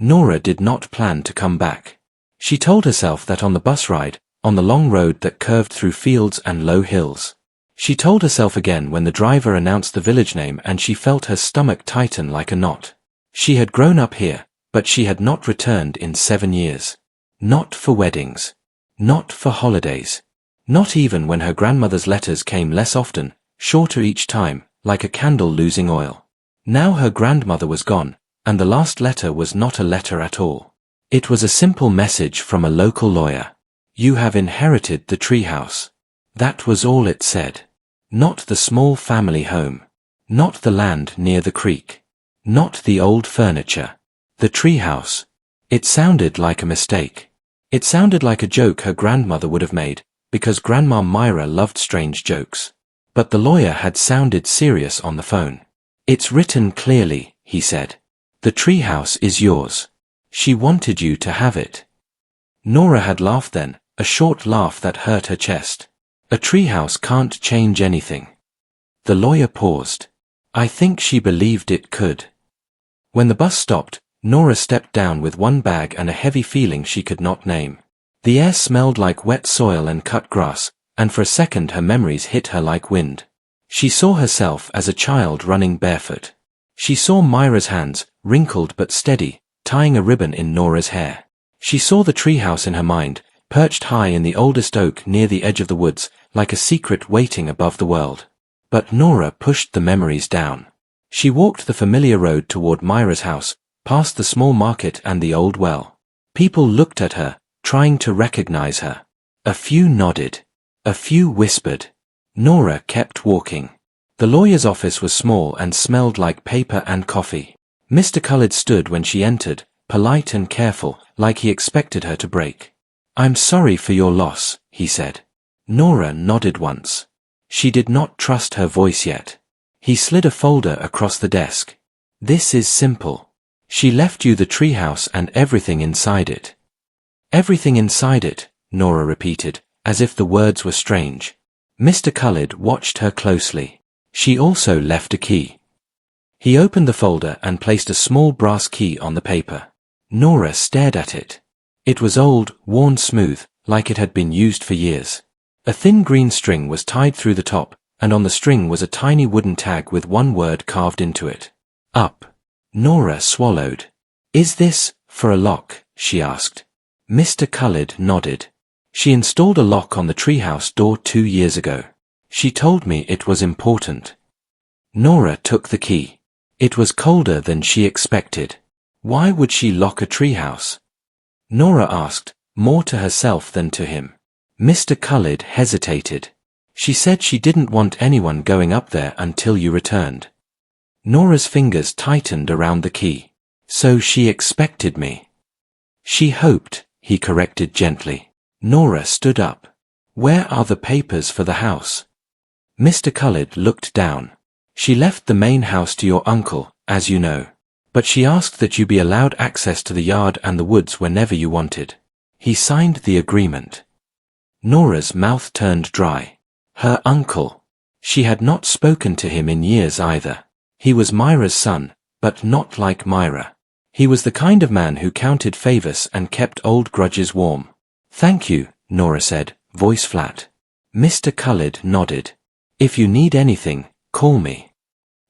Nora did not plan to come back. She told herself that on the bus ride, on the long road that curved through fields and low hills. She told herself again when the driver announced the village name, and she felt her stomach tighten like a knot. She had grown up here, but she had not returned in 7 years. Not for weddings. Not for holidays. Not even when her grandmother's letters came less often, shorter each time, like a candle losing oil. Now her grandmother was gone, and the last letter was not a letter at all. It was a simple message from a local lawyer. You have inherited the treehouse. That was all it said. Not the small family home. Not the land near the creek. Not the old furniture. The treehouse. It sounded like a mistake. It sounded like a joke her grandmother would have made, because Grandma Myra loved strange jokes. But the lawyer had sounded serious on the phone. It's written clearly, he said. The treehouse is yours. She wanted you to have it. Nora had laughed then, a short laugh that hurt her chest. A treehouse can't change anything. The lawyer paused. I think she believed it could. When the bus stopped, Nora stepped down with one bag and a heavy feeling she could not name. The air smelled like wet soil and cut grass, and for a second her memories hit her like wind. She saw herself as a child running barefoot. She saw Myra's hands, wrinkled but steady, tying a ribbon in Nora's hair. She saw the treehouse in her mind, perched high in the oldest oak near the edge of the woods, like a secret waiting above the world. But Nora pushed the memories down. She walked the familiar road toward Myra's house, past the small market and the old well. People looked at her, trying to recognize her. A few nodded. A few whispered. Nora kept walking. The lawyer's office was small and smelled like paper and coffee. Mr. Khalid stood when she entered, polite and careful, like he expected her to break. I'm sorry for your loss, he said. Nora nodded once. She did not trust her voice yet. He slid a folder across the desk. This is simple. She left you the treehouse and everything inside it. Everything inside it, Nora repeated, as if the words were strange. Mr. Khalid watched her closely. She also left a key. He opened the folder and placed a small brass key on the paper. Nora stared at it. It was old, worn smooth, like it had been used for years. A thin green string was tied through the top, and on the string was a tiny wooden tag with one word carved into it. Up. Nora swallowed. Is this for a lock? She asked. Mr. Khalid nodded. She installed a lock on the treehouse door 2 years ago. She told me it was important. Nora took the key. It was colder than she expected. Why would she lock a treehouse? Nora asked, more to herself than to him. Mr. Khalid hesitated. She said she didn't want anyone going up there until you returned. Nora's fingers tightened around the key. So she expected me. She hoped, he corrected gently. Nora stood up. Where are the papers for the house? Mr. Khalid looked down. She left the main house to your uncle, as you know. But she asked that you be allowed access to the yard and the woods whenever you wanted. He signed the agreement. Nora's mouth turned dry. Her uncle. She had not spoken to him in years either. He was Myra's son, but not like Myra. He was the kind of man who counted favors and kept old grudges warm. Thank you, Nora said, voice flat. Mr. Khalid nodded. If you need anything, call me.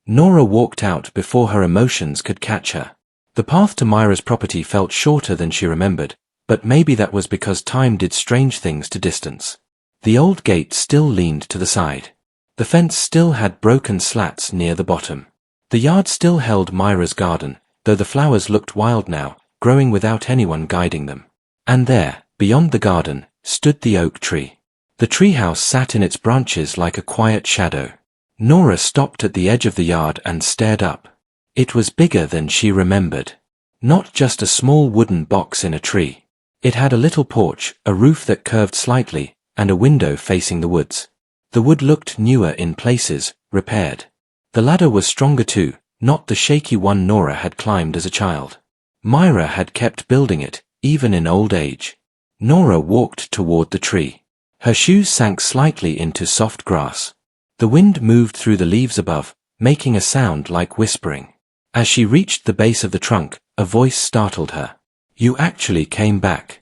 Nora walked out before her emotions could catch her. The path to Myra's property felt shorter than she remembered, but maybe that was because time did strange things to distance. The old gate still leaned to the side. The fence still had broken slats near the bottom. The yard still held Myra's garden, though the flowers looked wild now, growing without anyone guiding them. And there, beyond the garden, stood the oak tree. The treehouse sat in its branches like a quiet shadow. Nora stopped at the edge of the yard and stared up. It was bigger than she remembered. Not just a small wooden box in a tree. It had a little porch, a roof that curved slightly, and a window facing the woods. The wood looked newer in places, repaired. The ladder was stronger too, not the shaky one Nora had climbed as a child. Myra had kept building it, even in old age. Nora walked toward the tree. Her shoes sank slightly into soft grass. The wind moved through the leaves above, making a sound like whispering. As she reached the base of the trunk, a voice startled her. "You actually came back."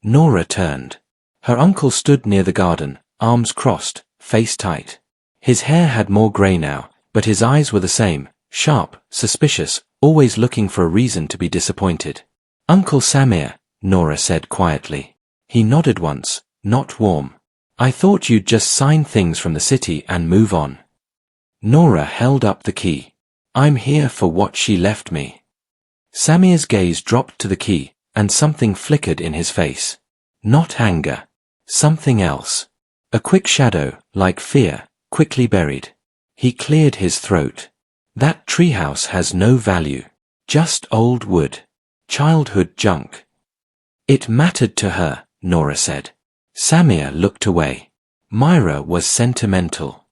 Nora turned. Her uncle stood near the garden, arms crossed, face tight. His hair had more grey now, but his eyes were the same, sharp, suspicious, always looking for a reason to be disappointed. "Uncle Samir," Nora said quietly. He nodded once, not warm. "I thought you'd just sign things from the city and move on." Nora held up the key. "I'm here for what she left me." Samir's gaze dropped to the key, and something flickered in his face. Not anger. Something else. A quick shadow, like fear, quickly buried. He cleared his throat. "That treehouse has no value. Just old wood. Childhood junk." "It mattered to her," Nora said. Samir looked away. "Myra was sentimental."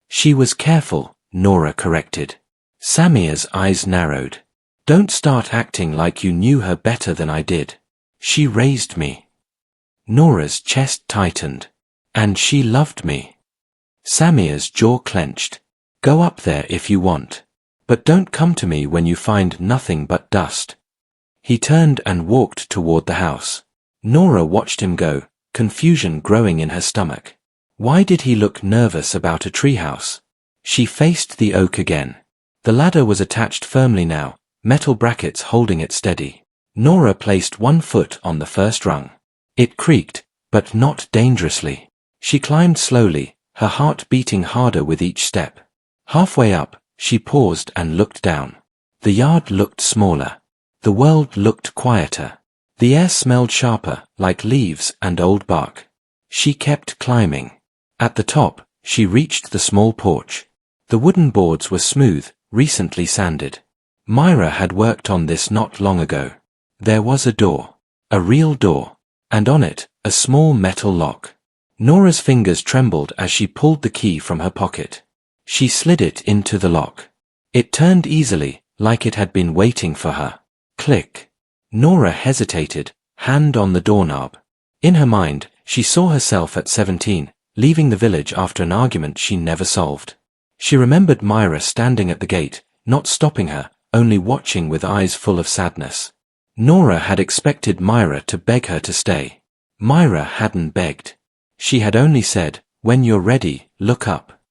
"She was careful," Nora corrected. Samir's eyes narrowed. "Don't start acting like you knew her better than I did. She raised me." Nora's chest tightened. "And she loved me." Samir's jaw clenched. "Go up there if you want. But don't come to me when you find nothing but dust." He turned and walked toward the house. Nora watched him go, confusion growing in her stomach. Why did he look nervous about a treehouse? She faced the oak again. The ladder was attached firmly now, metal brackets holding it steady. Nora placed one foot on the first rung. It creaked, but not dangerously. She climbed slowly, her heart beating harder with each step. Halfway up, she paused and looked down. The yard looked smaller. The world looked quieter. The air smelled sharper, like leaves and old bark. She kept climbing. At the top, she reached the small porch. The wooden boards were smooth, recently sanded. Myra had worked on this not long ago. There was a door. A real door. And on it, a small metal lock. Nora's fingers trembled as she pulled the key from her pocket. She slid it into the lock. It turned easily, like it had been waiting for her. Click. Nora hesitated, hand on the doorknob. In her mind, she saw herself at 17, leaving the village after an argument she never solved. She remembered Myra standing at the gate, not stopping her, only watching with eyes full of sadness. Nora had expected Myra to beg her to stay. Myra hadn't begged. She had only said, "When you're ready, look up."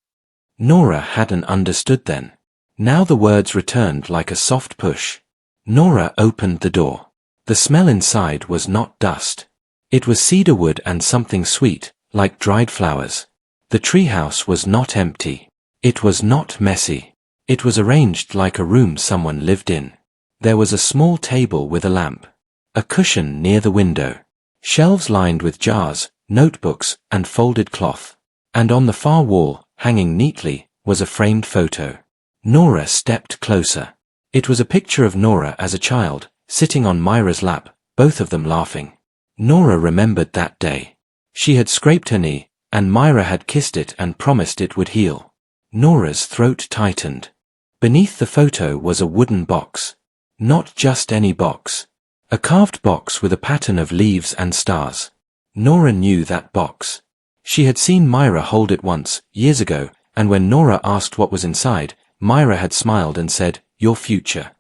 Nora hadn't understood then. Now the words returned like a soft push. Nora opened the door. The smell inside was not dust. It was cedar wood and something sweet, like dried flowers. The treehouse was not empty. It was not messy. It was arranged like a room someone lived in. There was a small table with a lamp. A cushion near the window. Shelves lined with jars, notebooks, and folded cloth. And on the far wall, hanging neatly, was a framed photo. Nora stepped closer. It was a picture of Nora as a child, sitting on Myra's lap, both of them laughing. Nora remembered that day. She had scraped her knee, and Myra had kissed it and promised it would heal. Nora's throat tightened. Beneath the photo was a wooden box. Not just any box. A carved box with a pattern of leaves and stars. Nora knew that box. She had seen Myra hold it once, years ago, and when Nora asked what was inside, Myra had smiled and said, "Your future."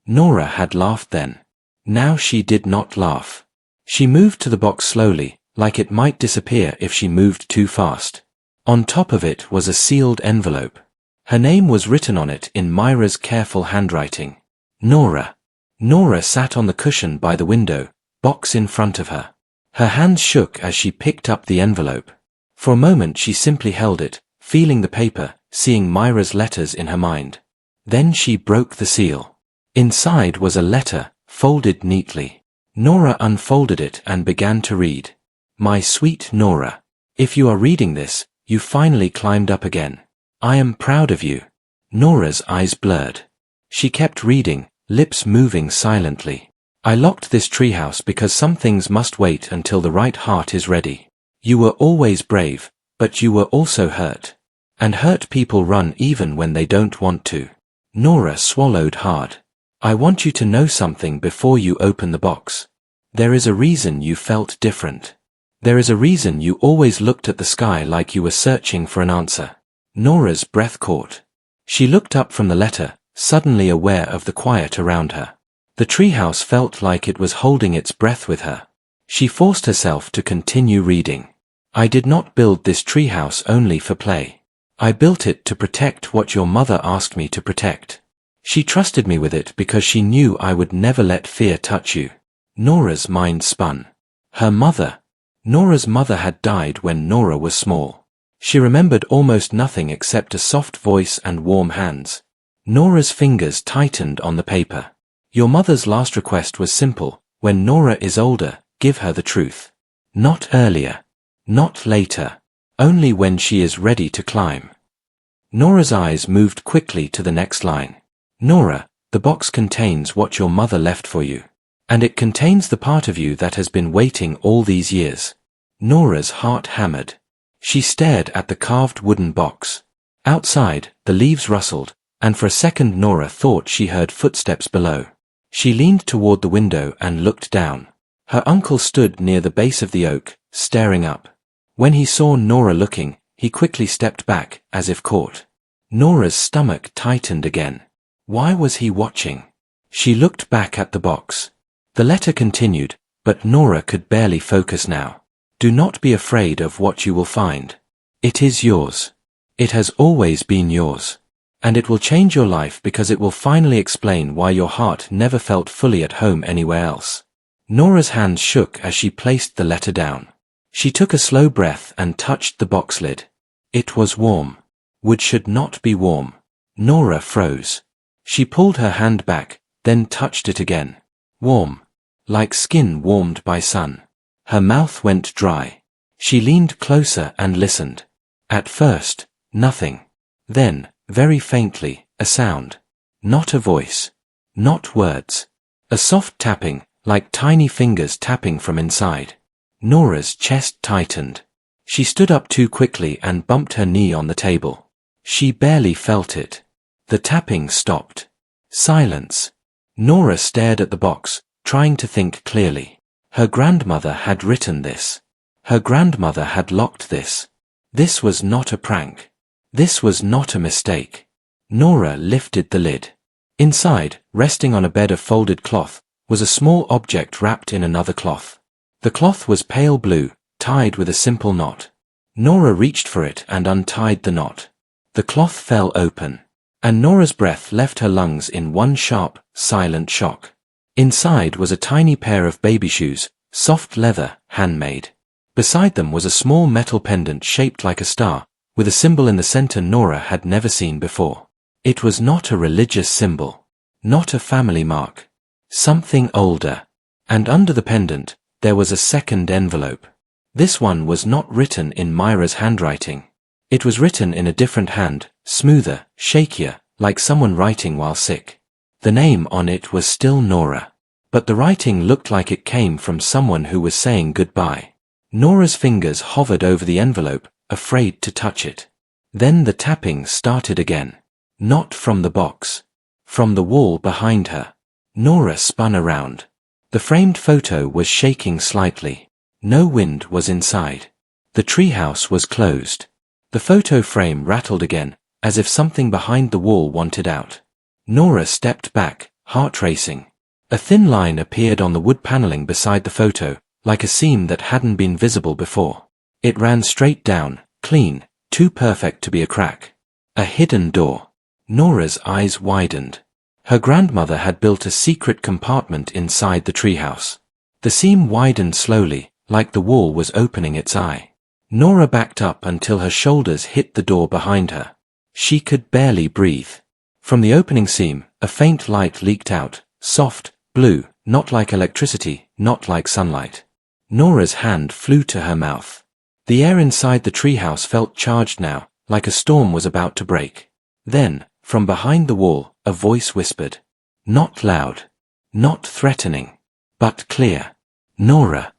Nora had laughed then. Now she did not laugh. She moved to the box slowly, like it might disappear if she moved too fast. On top of it was a sealed envelope. Her name was written on it in Myra's careful handwriting. Nora. Nora sat on the cushion by the window, box in front of her. Her hands shook as she picked up the envelope. For a moment she simply held it, feeling the paper, seeing Myra's letters in her mind. Then she broke the seal. Inside was a letter, folded neatly. Nora unfolded it and began to read. "My sweet Nora, if you are reading this, you finally climbed up again. I am proud of you." Nora's eyes blurred. She kept reading, lips moving silently. "I locked this treehouse because some things must wait until the right heart is ready. You were always brave, but you were also hurt. And hurt people run even when they don't want to." Nora swallowed hard. "I want you to know something before you open the box. There is a reason you felt different. There is a reason you always looked at the sky like you were searching for an answer." Nora's breath caught. She looked up from the letter, suddenly aware of the quiet around her. The treehouse felt like it was holding its breath with her. She forced herself to continue reading. I did not build this treehouse only for play. I built it to protect what your mother asked me to protect. She trusted me with it because she knew I would never let fear touch you. Nora's mind spun. Her mother. Nora's mother had died when Nora was small. She remembered almost nothing except a soft voice and warm hands. Nora's fingers tightened on the paper. Your mother's last request was simple. When Nora is older, give her the truth. Not earlier. Not later. Only when she is ready to climb. Nora's eyes moved quickly to the next line. Nora, the box contains what your mother left for you. And it contains the part of you that has been waiting all these years. Nora's heart hammered. She stared at the carved wooden box. Outside, the leaves rustled, and for a second Nora thought she heard footsteps below. She leaned toward the window and looked down. Her uncle stood near the base of the oak, staring up. When he saw Nora looking, he quickly stepped back, as if caught. Nora's stomach tightened again. Why was he watching? She looked back at the box. The letter continued, but Nora could barely focus now. Do not be afraid of what you will find. It is yours. It has always been yours. And it will change your life because it will finally explain why your heart never felt fully at home anywhere else. Nora's hands shook as she placed the letter down. She took a slow breath and touched the box lid. It was warm. Wood should not be warm. Nora froze. She pulled her hand back, then touched it again. Warm. Like skin warmed by sun. Her mouth went dry. She leaned closer and listened. At first, nothing. Then, very faintly, a sound. Not a voice. Not words. A soft tapping, like tiny fingers tapping from inside. Nora's chest tightened. She stood up too quickly and bumped her knee on the table. She barely felt it. The tapping stopped. Silence. Nora stared at the box, trying to think clearly. Her grandmother had written this. Her grandmother had locked this. This was not a prank. This was not a mistake. Nora lifted the lid. Inside, resting on a bed of folded cloth, was a small object wrapped in another cloth. The cloth was pale blue, tied with a simple knot. Nora reached for it and untied the knot. The cloth fell open, and Nora's breath left her lungs in one sharp, silent shock. Inside was a tiny pair of baby shoes, soft leather, handmade. Beside them was a small metal pendant shaped like a star, with a symbol in the center Nora had never seen before. It was not a religious symbol. Not a family mark. Something older. And under the pendant, there was a second envelope. This one was not written in Myra's handwriting. It was written in a different hand, smoother, shakier, like someone writing while sick. The name on it was still Nora. But the writing looked like it came from someone who was saying goodbye. Nora's fingers hovered over the envelope, afraid to touch it. Then the tapping started again. Not from the box. From the wall behind her. Nora spun around. The framed photo was shaking slightly. No wind was inside. The treehouse was closed. The photo frame rattled again, as if something behind the wall wanted out. Nora stepped back, heart racing. A thin line appeared on the wood paneling beside the photo, like a seam that hadn't been visible before. It ran straight down, clean, too perfect to be a crack. A hidden door. Nora's eyes widened. Her grandmother had built a secret compartment inside the treehouse. The seam widened slowly, like the wall was opening its eye. Nora backed up until her shoulders hit the door behind her. She could barely breathe. From the opening seam, a faint light leaked out, soft, blue, not like electricity, not like sunlight. Nora's hand flew to her mouth. The air inside the treehouse felt charged now, like a storm was about to break. Then, from behind the wall, a voice whispered. Not loud. Not threatening. But clear. Nora.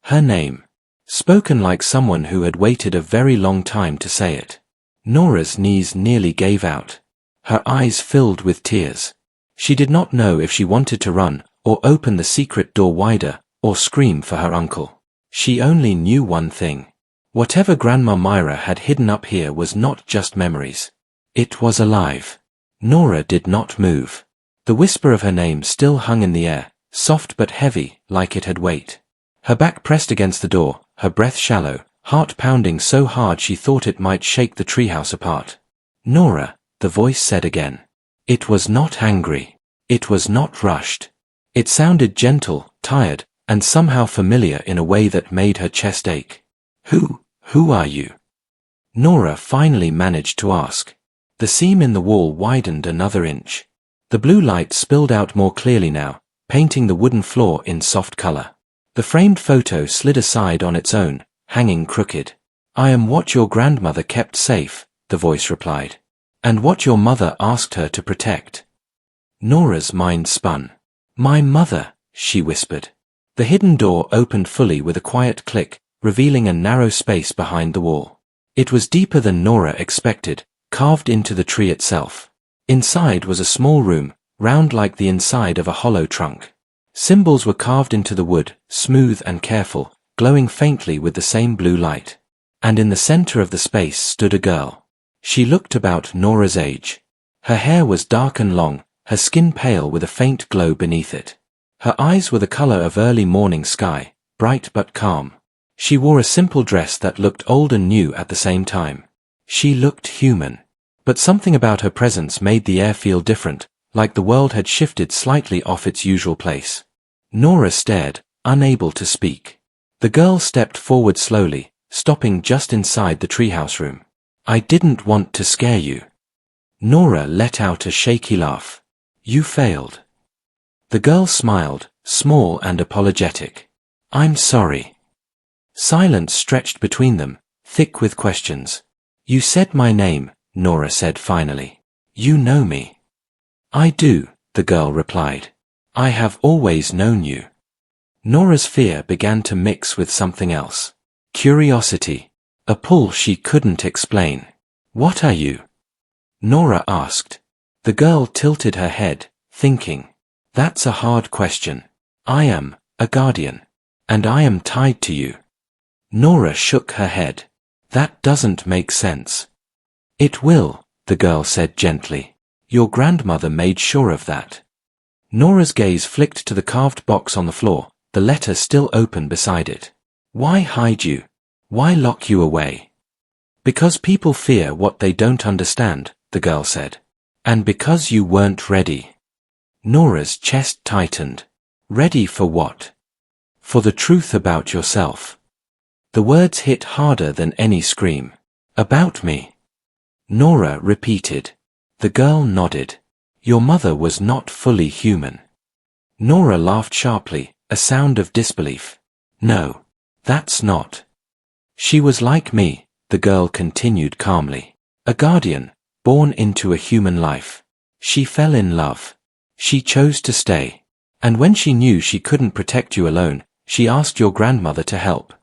Her name. Spoken like someone who had waited a very long time to say it. Nora's knees nearly gave out. Her eyes filled with tears. She did not know if she wanted to run, or open the secret door wider, or scream for her uncle. She only knew one thing. Whatever Grandma Myra had hidden up here was not just memories. It was alive. Nora did not move. The whisper of her name still hung in the air, soft but heavy, like it had weight. Her back pressed against the door, her breath shallow, heart pounding so hard she thought it might shake the treehouse apart. Nora, the voice said again. It was not angry. It was not rushed. It sounded gentle, tired, and somehow familiar in a way that made her chest ache. Who are you? Nora finally managed to ask. The seam in the wall widened another inch. The blue light spilled out more clearly now, painting the wooden floor in soft color. The framed photo slid aside on its own, hanging crooked. I am what your grandmother kept safe, the voice replied. And what your mother asked her to protect. Nora's mind spun. My mother, she whispered. The hidden door opened fully with a quiet click, revealing a narrow space behind the wall. It was deeper than Nora expected, carved into the tree itself. Inside was a small room, round like the inside of a hollow trunk. Symbols were carved into the wood, smooth and careful, glowing faintly with the same blue light. And in the center of the space stood a girl. She looked about Nora's age. Her hair was dark and long, her skin pale with a faint glow beneath it. Her eyes were the color of early morning sky, bright but calm. She wore a simple dress that looked old and new at the same time. She looked human. But something about her presence made the air feel different, like the world had shifted slightly off its usual place. Nora stared, unable to speak. The girl stepped forward slowly, stopping just inside the treehouse room. I didn't want to scare you. Nora let out a shaky laugh. You failed. The girl smiled, small and apologetic. I'm sorry. Silence stretched between them, thick with questions. You said my name, Nora said finally. You know me. I do, the girl replied. I have always known you. Nora's fear began to mix with something else. Curiosity. A pull she couldn't explain. What are you? Nora asked. The girl tilted her head, thinking. That's a hard question. I am a guardian. And I am tied to you. Nora shook her head. That doesn't make sense. It will, the girl said gently. Your grandmother made sure of that. Nora's gaze flicked to the carved box on the floor, the letter still open beside it. Why hide you? Why lock you away? Because people fear what they don't understand, the girl said. And because you weren't ready. Nora's chest tightened. Ready for what? For the truth about yourself. The words hit harder than any scream. About me. Nora repeated. The girl nodded. Your mother was not fully human. Nora laughed sharply, a sound of disbelief. No, that's not. She was like me, the girl continued calmly. A guardian, born into a human life. She fell in love. She chose to stay. And when she knew she couldn't protect you alone, she asked your grandmother to help.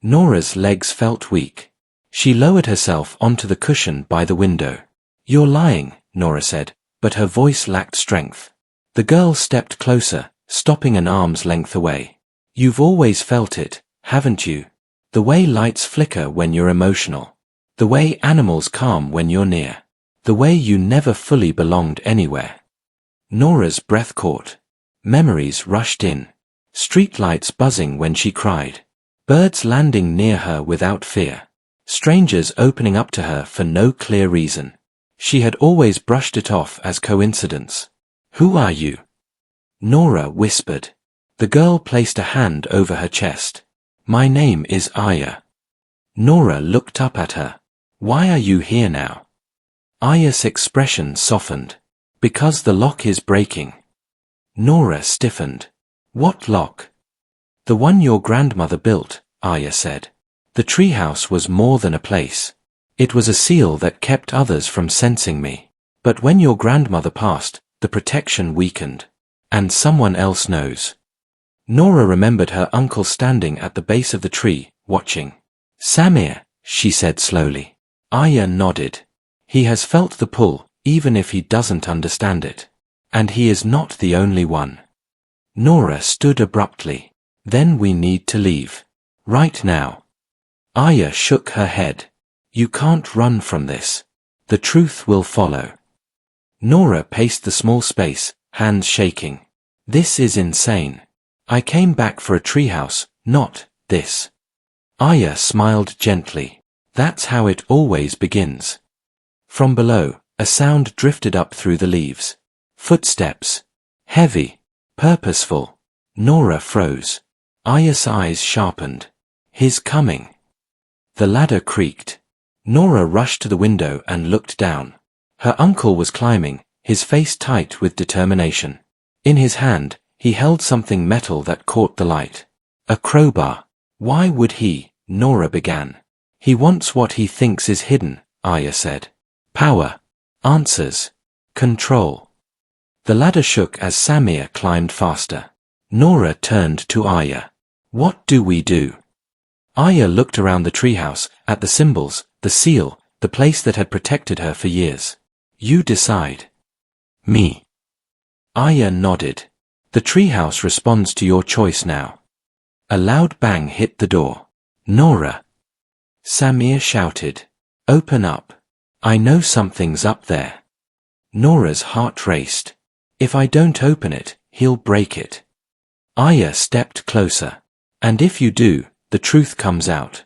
Nora's legs felt weak. She lowered herself onto the cushion by the window. You're lying, Nora said, but her voice lacked strength. The girl stepped closer, stopping an arm's length away. You've always felt it, haven't you? The way lights flicker when you're emotional. The way animals calm when you're near. The way you never fully belonged anywhere. Nora's breath caught. Memories rushed in. Streetlights buzzing when she cried. Birds landing near her without fear. Strangers opening up to her for no clear reason. She had always brushed it off as coincidence. Who are you? Nora whispered. The girl placed a hand over her chest. My name is Aya. Nora looked up at her. Why are you here now? Aya's expression softened. Because the lock is breaking. Nora stiffened. What lock? The one your grandmother built, Aya said. The treehouse was more than a place. It was a seal that kept others from sensing me. But when your grandmother passed, the protection weakened. And someone else knows. Nora remembered her uncle standing at the base of the tree, watching. Samir, she said slowly. Aya nodded. He has felt the pull, even if he doesn't understand it. And he is not the only one. Nora stood abruptly. Then we need to leave. Right now. Aya shook her head. You can't run from this. The truth will follow. Nora paced the small space, hands shaking. This is insane. I came back for a treehouse, not this. Aya smiled gently. That's how it always begins. From below, a sound drifted up through the leaves. Footsteps. Heavy. Purposeful. Nora froze. Aya's eyes sharpened. He's coming. The ladder creaked. Nora rushed to the window and looked down. Her uncle was climbing, his face tight with determination. In his hand, he held something metal that caught the light. A crowbar. Why would he? Nora began. He wants what he thinks is hidden, Aya said. Power. Answers. Control. The ladder shook as Samir climbed faster. Nora turned to Aya. What do we do? Aya looked around the treehouse, at the symbols, the seal, the place that had protected her for years. You decide. Me. Aya nodded. The treehouse responds to your choice now. A loud bang hit the door. Nora. Samir shouted. Open up. I know something's up there. Nora's heart raced. If I don't open it, he'll break it. Aya stepped closer. And if you do, the truth comes out.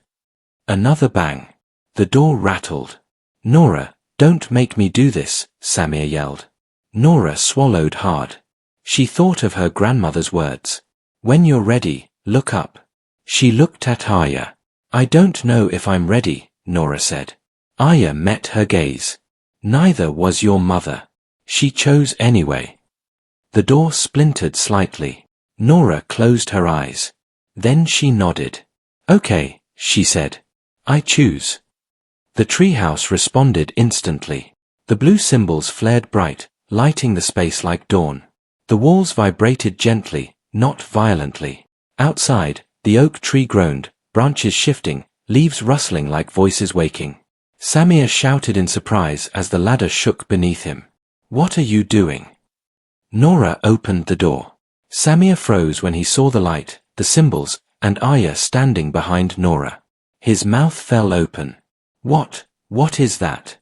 Another bang. The door rattled. Nora, don't make me do this, Samir yelled. Nora swallowed hard. She thought of her grandmother's words. When you're ready, look up. She looked at Aya. I don't know if I'm ready, Nora said. Aya met her gaze. Neither was your mother. She chose anyway. The door splintered slightly. Nora closed her eyes. Then she nodded. Okay, she said. I choose. The treehouse responded instantly. The blue symbols flared bright, lighting the space like dawn. The walls vibrated gently, not violently. Outside, the oak tree groaned, branches shifting, leaves rustling like voices waking. Samir shouted in surprise as the ladder shook beneath him. What are you doing? Nora opened the door. Samir froze when he saw the light, the symbols, and Aya standing behind Nora. His mouth fell open. What is that?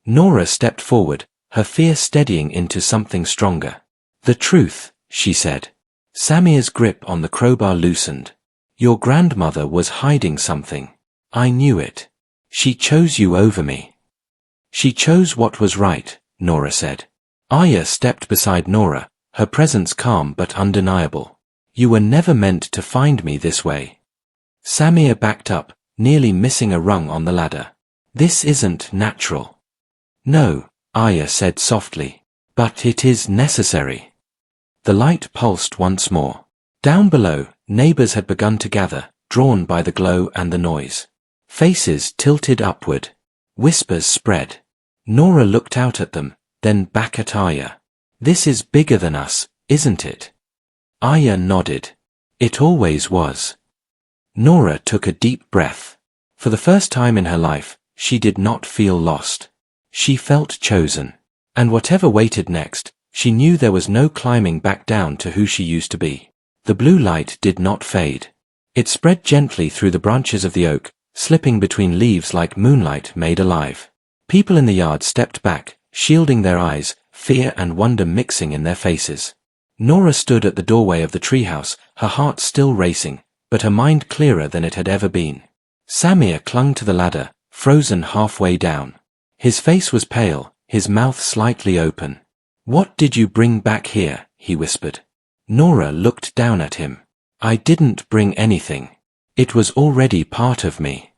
Nora stepped forward, her fear steadying into something stronger. The truth, she said. Samir's grip on the crowbar loosened. Your grandmother was hiding something. I knew it. She chose you over me. She chose what was right, Nora said. Aya stepped beside Nora, her presence calm but undeniable. You were never meant to find me this way. Samir backed up, nearly missing a rung on the ladder. This isn't natural. No, Aya said softly. But it is necessary. The light pulsed once more. Down below, neighbors had begun to gather, drawn by the glow and the noise. Faces tilted upward. Whispers spread. Nora looked out at them, then back at Aya. This is bigger than us, isn't it? Aya nodded. It always was. Nora took a deep breath. For the first time in her life, she did not feel lost. She felt chosen. And whatever waited next, she knew there was no climbing back down to who she used to be. The blue light did not fade. It spread gently through the branches of the oak, slipping between leaves like moonlight made alive. People in the yard stepped back, shielding their eyes, fear and wonder mixing in their faces. Nora stood at the doorway of the treehouse, her heart still racing, but her mind clearer than it had ever been. Samir clung to the ladder, frozen halfway down. His face was pale, his mouth slightly open. What did you bring back here? He whispered. Nora looked down at him. I didn't bring anything. It was already part of me.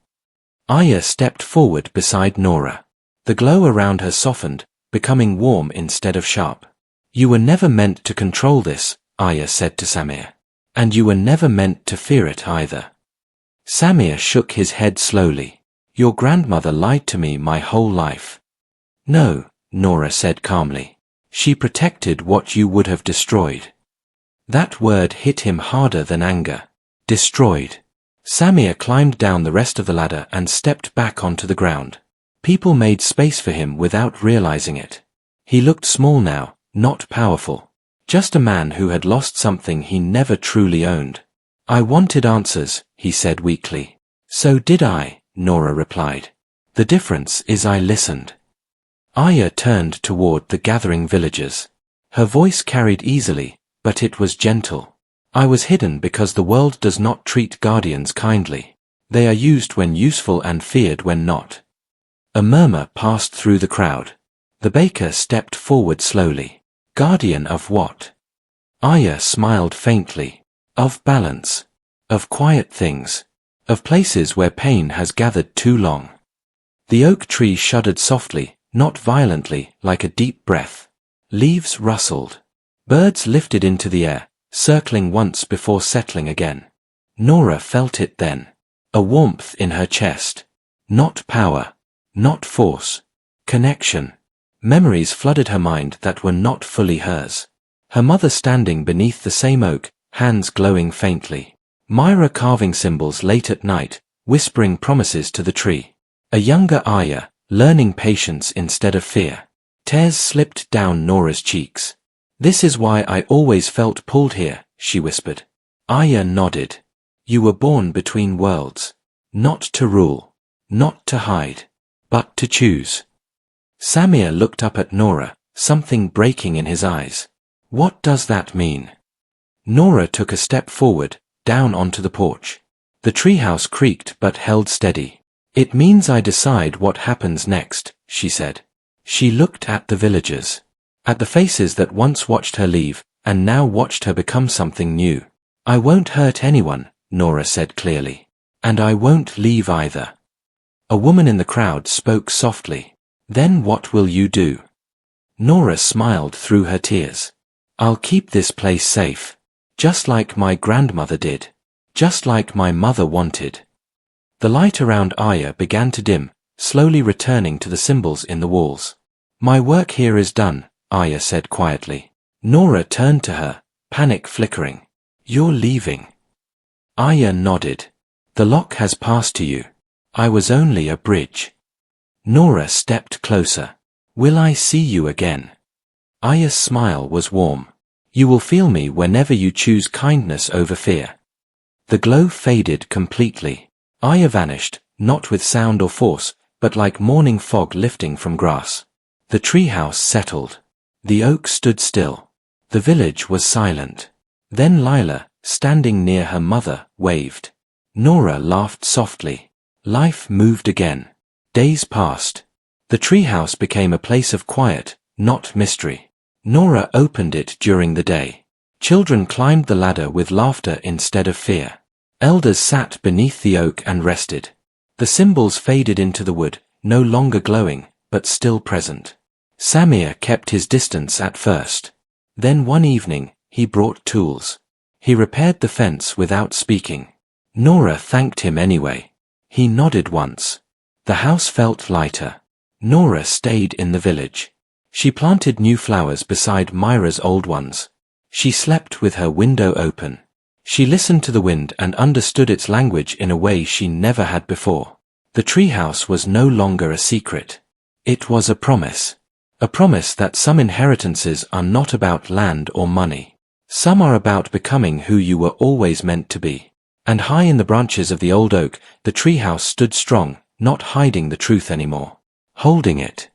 Aya stepped forward beside Nora. The glow around her softened, becoming warm instead of sharp. You were never meant to control this, Aya said to Samir. And you were never meant to fear it either. Samir shook his head slowly. Your grandmother lied to me my whole life. No, Nora said calmly. She protected what you would have destroyed. That word hit him harder than anger. Destroyed. Samir climbed down the rest of the ladder and stepped back onto the ground. People made space for him without realizing it. He looked small now, not powerful. Just a man who had lost something he never truly owned. I wanted answers, he said weakly. So did I, Nora replied. The difference is I listened. Aya turned toward the gathering villagers. Her voice carried easily, but it was gentle. I was hidden because the world does not treat guardians kindly. They are used when useful and feared when not. A murmur passed through the crowd. The baker stepped forward slowly. Guardian of what? Aya smiled faintly. Of balance. Of quiet things. Of places where pain has gathered too long. The oak tree shuddered softly, not violently, like a deep breath. Leaves rustled. Birds lifted into the air, circling once before settling again. Nora felt it then. A warmth in her chest. Not power. Not force. Connection. Memories flooded her mind that were not fully hers. Her mother standing beneath the same oak, hands glowing faintly. Myra carving symbols late at night, whispering promises to the tree. A younger Aya, learning patience instead of fear. Tears slipped down Nora's cheeks. This is why I always felt pulled here, she whispered. Aya nodded. You were born between worlds. Not to rule. Not to hide. But to choose. Samir looked up at Nora, something breaking in his eyes. What does that mean? Nora took a step forward, down onto the porch. The treehouse creaked but held steady. It means I decide what happens next, she said. She looked at the villagers. At the faces that once watched her leave, and now watched her become something new. I won't hurt anyone, Nora said clearly. And I won't leave either. A woman in the crowd spoke softly. Then what will you do? Nora smiled through her tears. I'll keep this place safe. Just like my grandmother did. Just like my mother wanted. The light around Aya began to dim, slowly returning to the symbols in the walls. My work here is done, Aya said quietly. Nora turned to her, panic flickering. You're leaving. Aya nodded. The lock has passed to you. I was only a bridge. Nora stepped closer. Will I see you again? Aya's smile was warm. You will feel me whenever you choose kindness over fear. The glow faded completely. Aya vanished, not with sound or force, but like morning fog lifting from grass. The treehouse settled. The oak stood still. The village was silent. Then Lila, standing near her mother, waved. Nora laughed softly. Life moved again. Days passed. The treehouse became a place of quiet, not mystery. Nora opened it during the day. Children climbed the ladder with laughter instead of fear. Elders sat beneath the oak and rested. The symbols faded into the wood, no longer glowing, but still present. Samir kept his distance at first. Then one evening, he brought tools. He repaired the fence without speaking. Nora thanked him anyway. He nodded once. The house felt lighter. Nora stayed in the village. She planted new flowers beside Myra's old ones. She slept with her window open. She listened to the wind and understood its language in a way she never had before. The treehouse was no longer a secret. It was a promise. A promise that some inheritances are not about land or money. Some are about becoming who you were always meant to be. And high in the branches of the old oak, the treehouse stood strong, not hiding the truth anymore. Holding it.